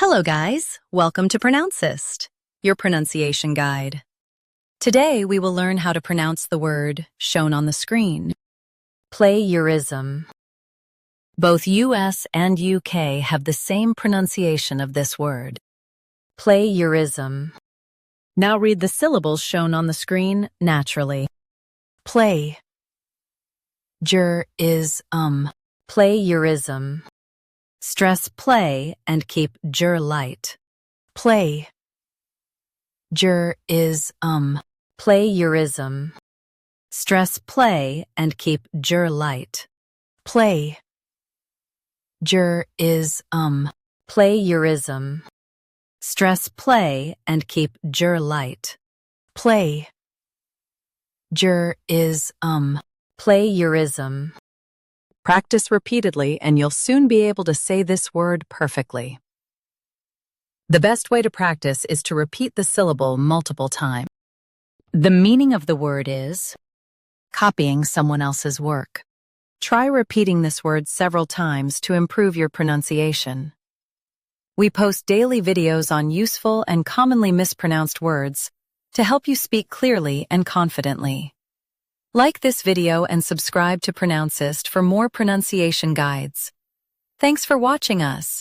Hello guys, welcome to Pronouncist, your pronunciation guide. Today we will learn how to pronounce the word shown on the screen. Plagiarism. Both US and UK have the same pronunciation of this word. Plagiarism. Now read the syllables shown on the screen naturally. Play. Plagiarism. Stress play and keep ger light. Play. Plagiarism. Stress play and keep ger light. Play. Plagiarism. Stress play and keep ger light. Play. Plagiarism. Practice repeatedly and you'll soon be able to say this word perfectly. The best way to practice is to repeat the syllable multiple times. The meaning of the word is copying someone else's work. Try repeating this word several times to improve your pronunciation. We post daily videos on useful and commonly mispronounced words to help you speak clearly and confidently. Like this video and subscribe to Pronouncist for more pronunciation guides. Thanks for watching us.